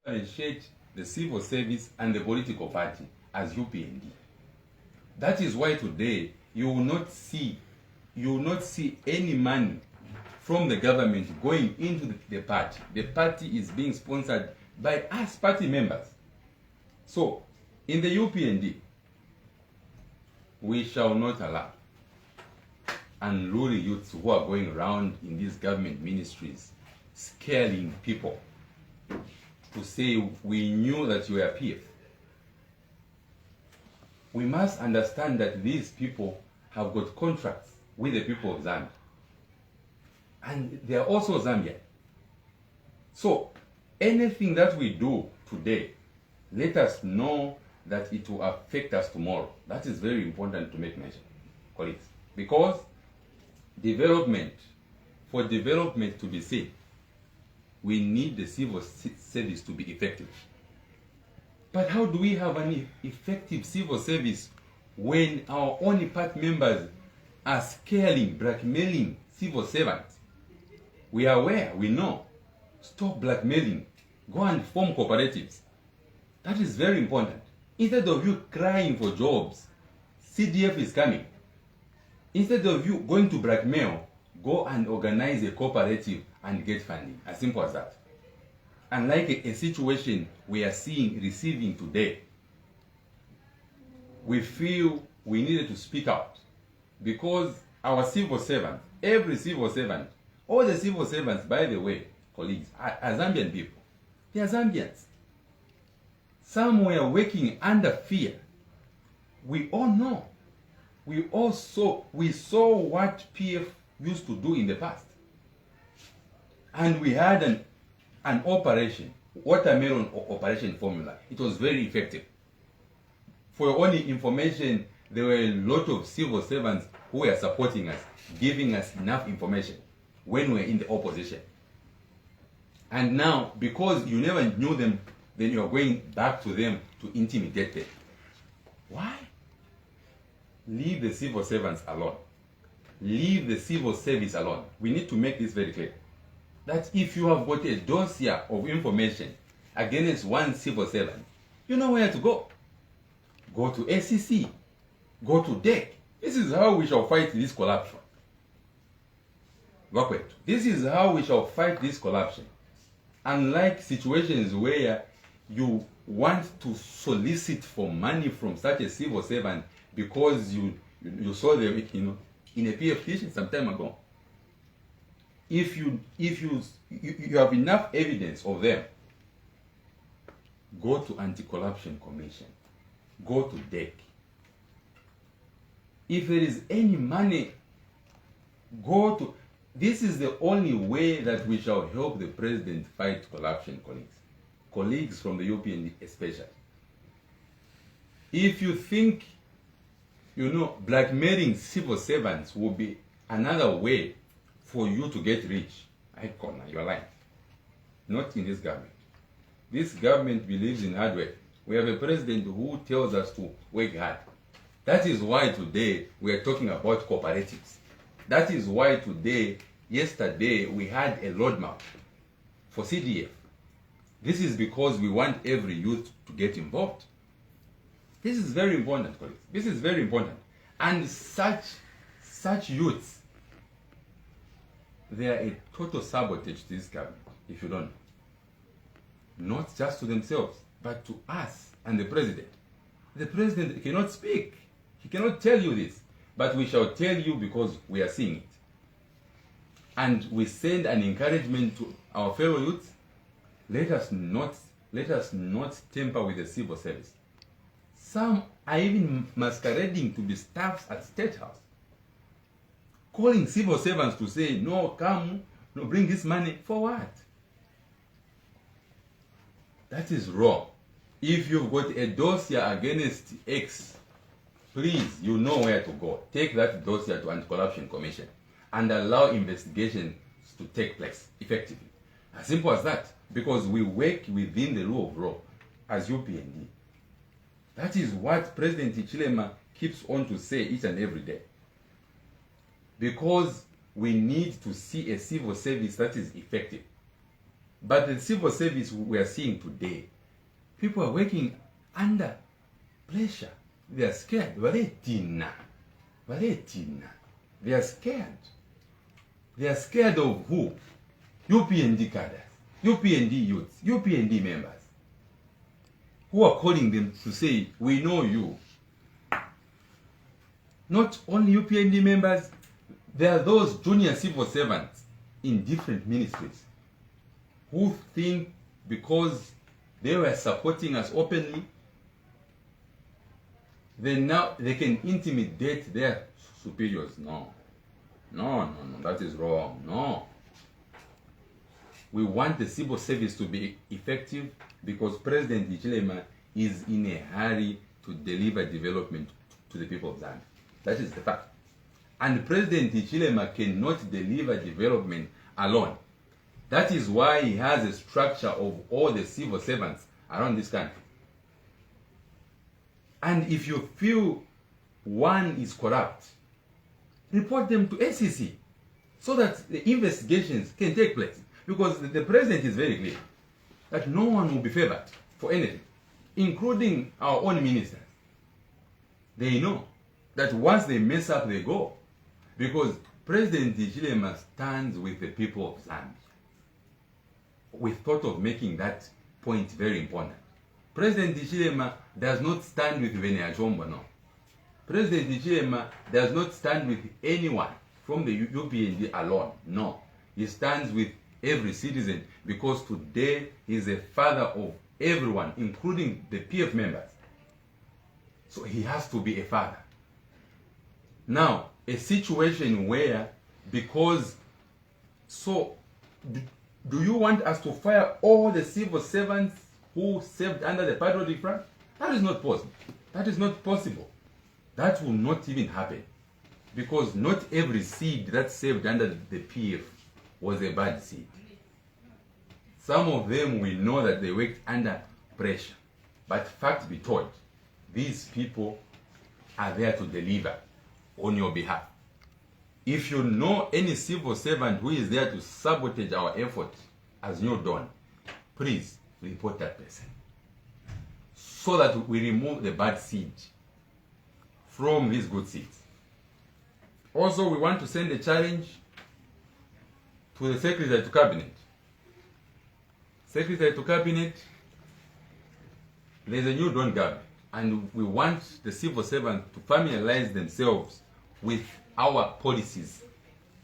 differentiate the civil service and the political party as UPND. That is why today you will not see any money from the government going into the party. The party is being sponsored by us party members. So in the UPND, we shall not allow unruly youths who are going around in these government ministries scaring people to say we knew that you were PF. We must understand that these people have got contracts with the people of Zambia. And they are also Zambian. So anything that we do today, let us know that it will affect us tomorrow. That is very important to make mention, colleagues. Because for development to be seen, we need the civil service to be effective. But how do we have an effective civil service when our own party members are scaling, blackmailing civil servants? We are aware, we know. Stop blackmailing. Go and form cooperatives. That is very important. Instead of you crying for jobs, CDF is coming. Instead of you going to blackmail, go and organize a cooperative and get funding. As simple as that. Unlike a situation we are receiving today, we feel we needed to speak out because our civil servants, every civil servant, all the civil servants, by the way, colleagues, are Zambian people. They are Zambians. Some were working under fear. We all know. We saw what PF used to do in the past. And we had an operation, watermelon operation formula. It was very effective. For your only information, there were a lot of civil servants who were supporting us, giving us enough information when we were in the opposition. And now, because you never knew them, then you are going back to them to intimidate them. Why? Leave the civil servants alone. Leave the civil service alone. We need to make this very clear. That if you have got a dossier of information against one civil servant, you know where to go. Go to ACC. Go to DEC. This is how we shall fight this corruption. This is how we shall fight this corruption. Unlike situations where you want to solicit for money from such a civil servant because you saw them in a PF petition some time ago. If you have enough evidence of them, go to Anti-Corruption Commission, go to DEC. If there is any money, go to. This is the only way that we shall help the president fight corruption, colleagues from the UPND especially. If you think, blackmailing civil servants will be another way for you to get rich, you're lying. Not in this government. This government believes in hard work. We have a president who tells us to work hard. That is why today we are talking about cooperatives. That is why yesterday, we had a roadmap for CDF. This is because we want every youth to get involved. This is very important, colleagues. This is very important. And such youths, they are a total sabotage to this government, if you don't know. Not just to themselves, but to us and the president. The president cannot speak. He cannot tell you this. But we shall tell you because we are seeing it. And we send an encouragement to our fellow youths. Let us not tamper with the civil service. Some are even masquerading to be staffs at State House, calling civil servants to say, no, come, no, bring this money. For what? That is wrong. If you've got a dossier against X, please, you know where to go. Take that dossier to Anti-Corruption Commission and allow investigations to take place effectively. As simple as that. Because we work within the rule of law as UPND. That is what President Hichilema keeps on to say each and every day. Because we need to see a civil service that is effective. But the civil service we are seeing today, people are working under pressure. They are scared. They are scared. They are scared of who? UPND cadres, UPND youths, UPND members, who are calling them to say, we know you. Not only UPND members, there are those junior civil servants in different ministries who think because they were supporting us openly, then now they can intimidate their superiors. No, that is wrong. No. We want the civil service to be effective because President Hichilema is in a hurry to deliver development to the people of Zambia. That is the fact. And President Hichilema cannot deliver development alone. That is why he has a structure of all the civil servants around this country. And if you feel one is corrupt, report them to ACC so that the investigations can take place. Because the president is very clear that no one will be favored for anything, including our own ministers. They know that once they mess up, they go. Because President Hichilema stands with the people of Zambia. We thought of making that point very important. President Hichilema does not stand with Vene Ajombo, no. President Hichilema does not stand with anyone from the UPND alone, no. He stands with every citizen because today he is a father of everyone, including the PF members. So he has to be a father. Now, a situation where, because, so, do you want us to fire all the civil servants who served under the patriotic flag? That is not possible. That is not possible. That will not even happen. Because not every seed that served under the PF was a bad seed. Some of them, we know that they worked under pressure. But fact be told, these people are there to deliver on your behalf. If you know any civil servant who is there to sabotage our effort as New Dawn, please report that person so that we remove the bad seed from these good seeds. Also, we want to send a challenge to the Secretary to Cabinet. Secretary to Cabinet, there's a New Dawn government, and we want the civil servants to familiarize themselves with our policies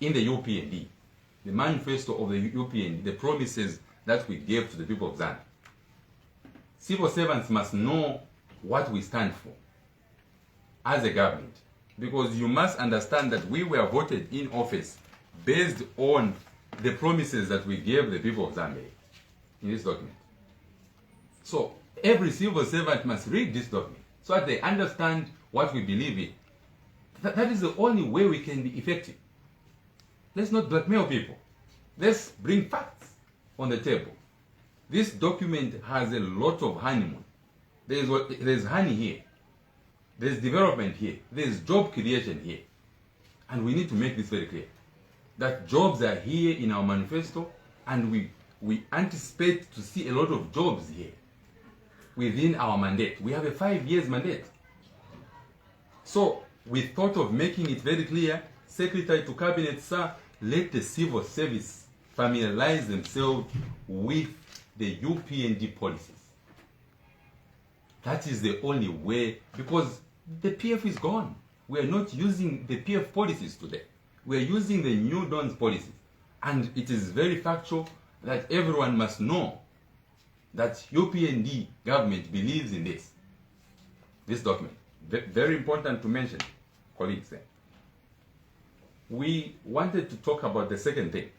in the UPND, the manifesto of the UPND, the promises that we gave to the people of Zambia. Civil servants must know what we stand for as a government, because you must understand that we were voted in office based on the promises that we gave the people of Zambia in this document. So every civil servant must read this document so that they understand what we believe in. That is the only way we can be effective. Let's not blackmail people. Let's bring facts on the table. This document has a lot of honeymoon. There's honey here. There's development here. There's job creation here. And we need to make this very clear. That jobs are here in our manifesto, and we anticipate to see a lot of jobs here within our mandate. We have a 5 years mandate. So we thought of making it very clear, Secretary to Cabinet, sir, let the civil service familiarize themselves with the UPND policies. That is the only way, because the PF is gone. We are not using the PF policies today. We are using the New Dawn's policies. And it is very factual that everyone must know that UPND government believes in this document. Very important to mention, colleagues. We wanted to talk about the second thing.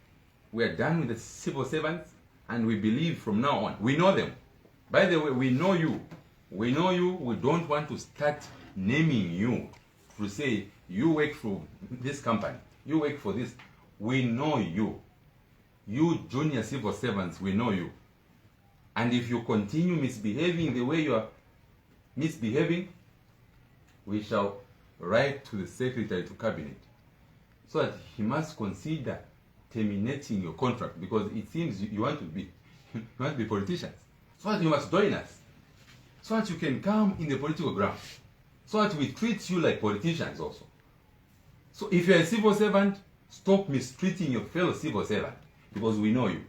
We are done with the civil servants, and we believe from now on, we know them. By the way, we know you. We know you. We don't want to start naming you to say, you work for this company, you work for this. We know you. You junior civil servants, we know you. And if you continue misbehaving the way you are misbehaving, we shall write to the Secretary to Cabinet so that he must consider terminating your contract, because it seems you want to be You must be politicians. So that you must join us. So that you can come in the political ground. So that we treat you like politicians also. So if you're a civil servant, stop mistreating your fellow civil servant, because we know you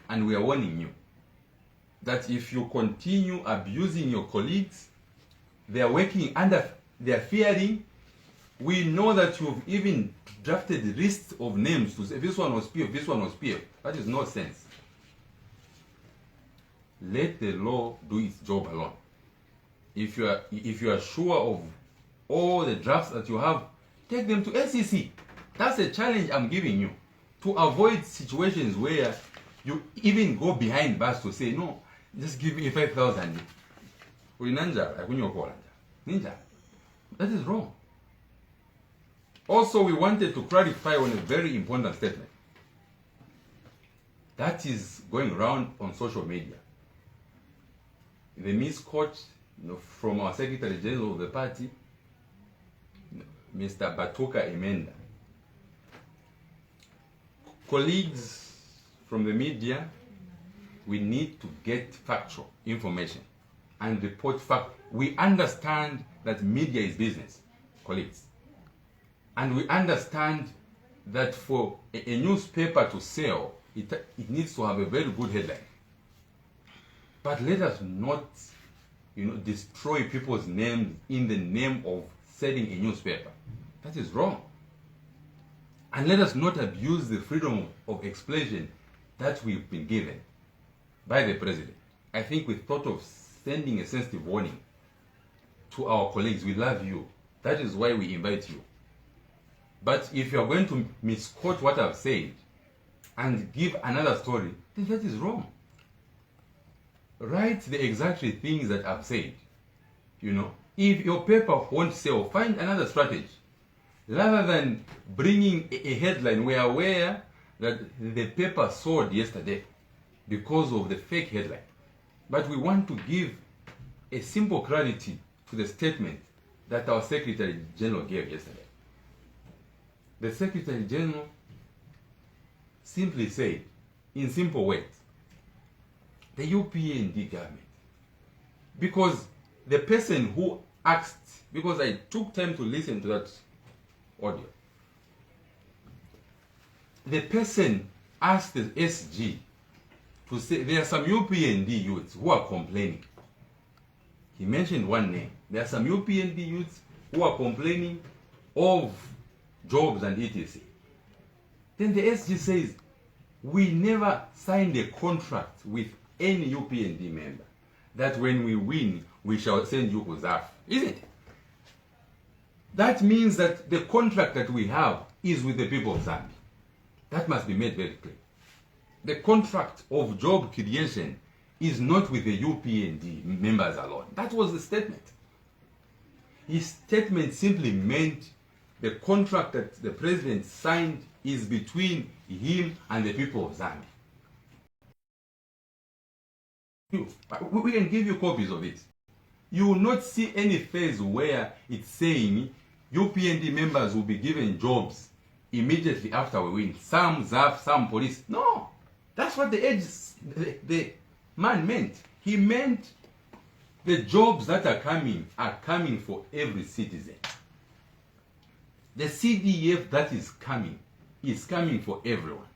and we are warning you that if you continue abusing your colleagues, they are working under, they are fearing. We know that you've even drafted lists of names to say this one was PF, this one was PF. That is no sense. Let the law do its job alone. If you are sure of all the drafts that you have, take them to SEC. That's a challenge I'm giving you, to avoid situations where you even go behind bars to say, no, just give me 5,000. Ninja. That is wrong. Also, we wanted to clarify on a very important statement that is going around on social media. The misquote from our Secretary General of the party, Mr. Batuka Emenda. Colleagues from the media, we need to get factual information and report fact. We understand that media is business, colleagues. And we understand that for a newspaper to sell, it needs to have a very good headline. But let us not, destroy people's names in the name of selling a newspaper. That is wrong. And let us not abuse the freedom of expression that we've been given by the president. I think we thought of sending a sensitive warning to our colleagues. We love you. That is why we invite you. But if you are going to misquote what I've said and give another story, then that is wrong. Write the exact things that I've said. If your paper won't sell, find another strategy. Rather than bringing a headline, we are aware that the paper sold yesterday because of the fake headline. But we want to give a simple clarity to the statement that our Secretary General gave yesterday. The Secretary General simply said, in simple words, the UPND government, because the person who asked, because I took time to listen to that audio, the person asked the SG to say there are some UPND youths who are complaining. He mentioned one name. There are some UPND youths who are complaining of jobs and etc. Then the SG says, we never signed a contract with any UPND member that when we win, we shall send you Kuzaf. Isn't it? That means that the contract that we have is with the people of Zambia. That must be made very clear. The contract of job creation is not with the UPND members alone. That was the statement. His statement simply meant the contract that the president signed is between him and the people of Zambia. We can give you copies of it. You will not see any phase where it's saying UPND members will be given jobs immediately after we win. Some ZAF, some police. No, that's what the man meant. He meant the jobs that are coming for every citizen. The CDF that is coming for everyone.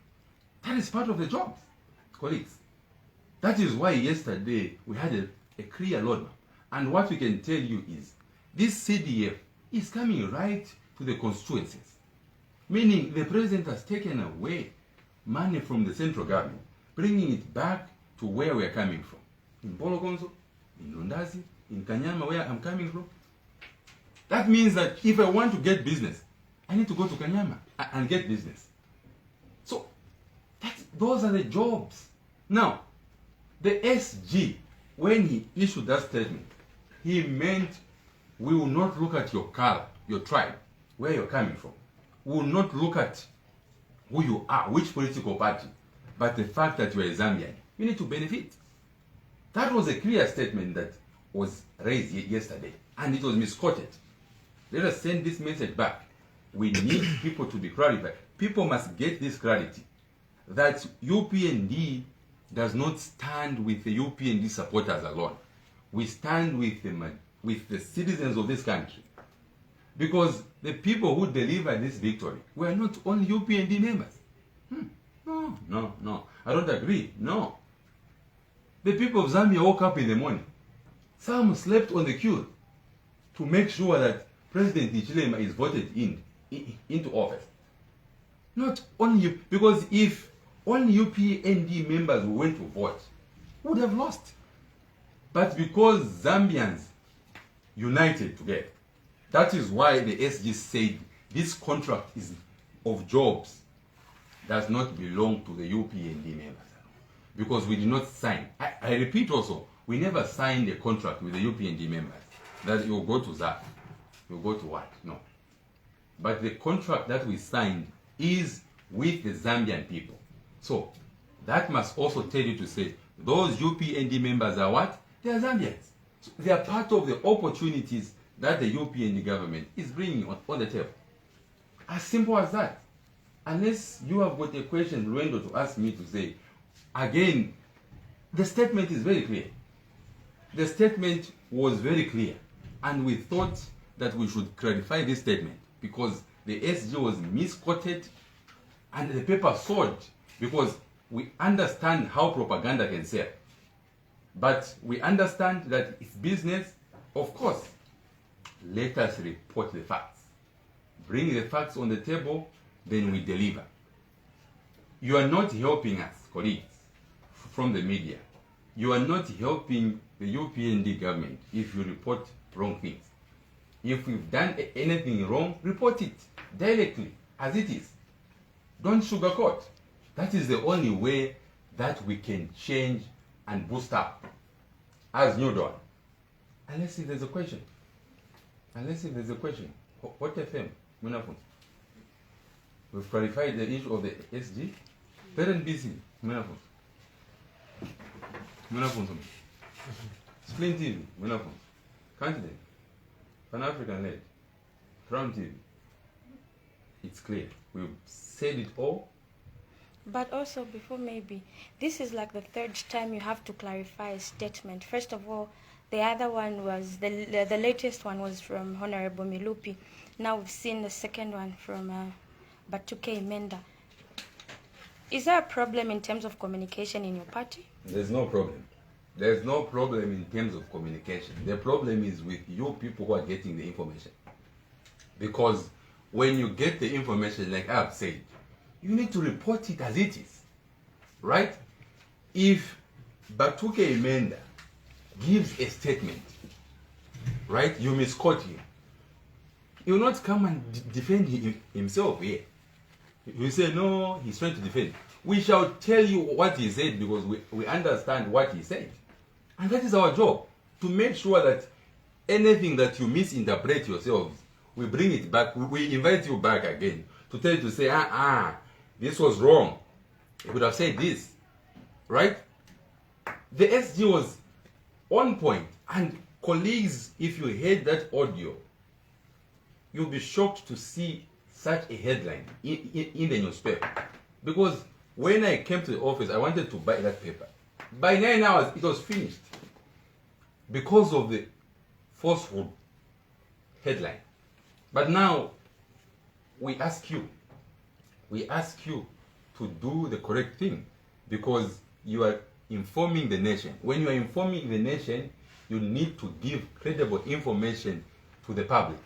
That is part of the jobs, colleagues. That is why yesterday we had a clear roadmap. And what we can tell you is this CDF is coming right to the constituencies. Meaning the president has taken away money from the central government, bringing it back to where we are coming from. In Bologonzo, in Lundazi, in Kanyama, where I'm coming from. That means that if I want to get business, I need to go to Kanyama and get business. So those are the jobs. Now, the SG, when he issued that statement, he meant we will not look at your color, your tribe, where you're coming from. We will not look at who you are, which political party, but the fact that you are a Zambian. You need to benefit. That was a clear statement that was raised yesterday, and it was misquoted. Let us send this message back. We need people to be clarified. People must get this clarity that UPND does not stand with the UPND supporters alone. We stand with the citizens of this country. Because the people who delivered this victory were not only UPND members. No. I don't agree. No. The people of Zambia woke up in the morning. Some slept on the queue to make sure that President Hichilema is voted into office. Not only because if only UPND members who went to vote would have lost. But because Zambians united together, that is why the SG said this contract of jobs does not belong to the UPND members. Because we did not sign. I repeat also, we never signed a contract with the UPND members that you'll go to ZAP, you'll go to what? No. But the contract that we signed is with the Zambian people. So that must also tell you to say those UPND members are what? They are Zambians. So they are part of the opportunities that the UPND government is bringing on the table. As simple as that. Unless you have got a question, Luendo, to ask me to say, again, the statement is very clear. The statement was very clear. And we thought that we should clarify this statement because the SG was misquoted and the paper sold because we understand how propaganda can sell. But we understand that it's business, of course. Let us report the facts. Bring the facts on the table, then we deliver. You are not helping us, colleagues, from the media. You are not helping the UPND government if you report wrong things. If we've done anything wrong, report it directly, as it is. Don't sugarcoat. That is the only way that we can change and boost up as New Dawn. Unless if there's a question. What FM? Munafun. We've clarified the issue of the SG. Parent BC. Munafun. Splin TV. Munafun. Candidate. Pan-African led. Crown TV. It's clear. We've said it all. But also, before maybe, this is like the third time you have to clarify a statement. First of all, the other one was, the latest one was from Honorable Milupi. Now we've seen the second one from Batuke Imenda. Is there a problem in terms of communication in your party? There's no problem. There's no problem in terms of communication. The problem is with you people who are getting the information. Because when you get the information, like I've said, you need to report it as it is, right? If Batuke Imenda gives a statement, right, you misquote him. He will not come and defend himself here. You say, no, he's trying to defend. We shall tell you what he said because we understand what he said. And that is our job, to make sure that anything that you misinterpret yourselves, we bring it back, we invite you back again to tell you to say, this was wrong. You could have said this, right? The SG was on point, and colleagues, if you heard that audio, you'll be shocked to see such a headline in the newspaper. Because when I came to the office, I wanted to buy that paper. By 9 hours, it was finished because of the falsehood headline. But now, we ask you to do the correct thing because you are informing the nation. When you are informing the nation, you need to give credible information to the public.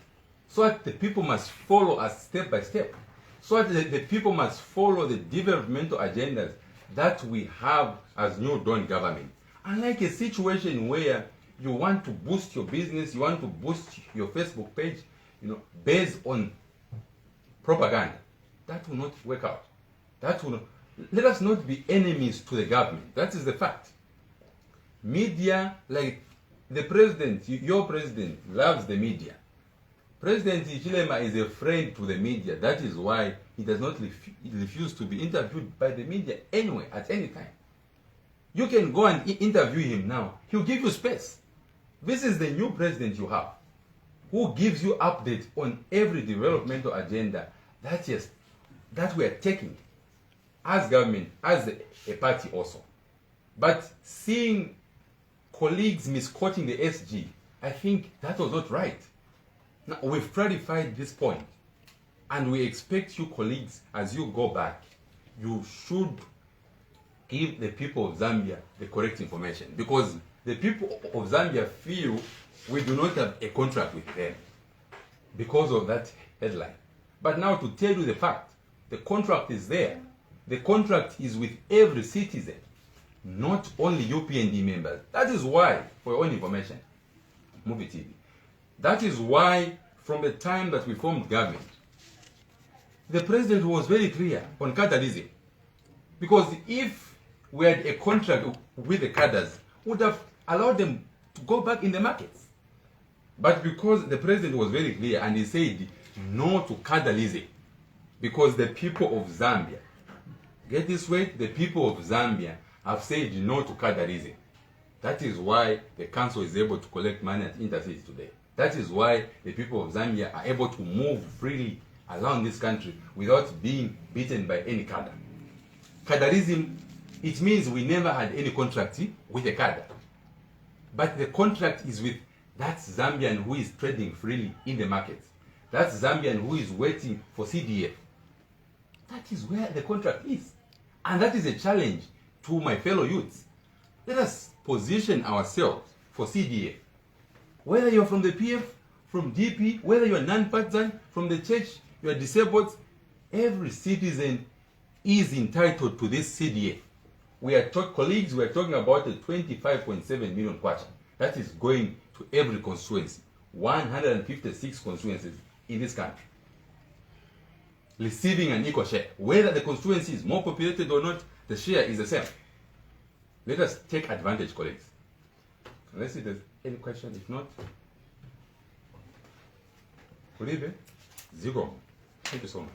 So that the people must follow us step by step. So that the people must follow the developmental agendas that we have as New Dawn government. Unlike a situation where you want to boost your business, you want to boost your Facebook page, based on propaganda, that will not work out. Let us not be enemies to the government. That is the fact. Media, like the president, your president, loves the media. President Hichilema is a friend to the media. That is why he does not refuse to be interviewed by the media anywhere, at any time. You can go and interview him now. He'll give you space. This is the new president you have, who gives you updates on every developmental agenda that we are taking as government, as a party also. But seeing colleagues misquoting the SG, I think that was not right. Now, we've clarified this point, and we expect you colleagues, as you go back, you should give the people of Zambia the correct information, because the people of Zambia feel we do not have a contract with them because of that headline. But now, to tell you the fact, the contract is there. The contract is with every citizen, not only UPND members. That is why, for your own information, Movie TV, that is why from the time that we formed government, the president was very clear on cadreism. Because if we had a contract with the cadres, would have allowed them to go back in the markets. But because the president was very clear and he said no to cadreism, because the people of Zambia, get this right, the people of Zambia have said no to cadreism. That is why the council is able to collect money at intercities today. That is why the people of Zambia are able to move freely around this country without being beaten by any cadre. Cadreism, it means we never had any contract with a cadre. But the contract is with that Zambian who is trading freely in the markets. That Zambian who is waiting for CDF. That is where the contract is. And that is a challenge to my fellow youths. Let us position ourselves for CDF. Whether you're from the PF, from DP, whether you're non-partisan, from the church, you're disabled, every citizen is entitled to this CDF. We are colleagues, we are talking about the 25.7 million kwacha. That is going to every constituency. 156 constituencies in this country, receiving an equal share. Whether the constituency is more populated or not, the share is the same. Let us take advantage, colleagues. Let's see if there's any question. If not, Uribe, Zigo. Thank you so much.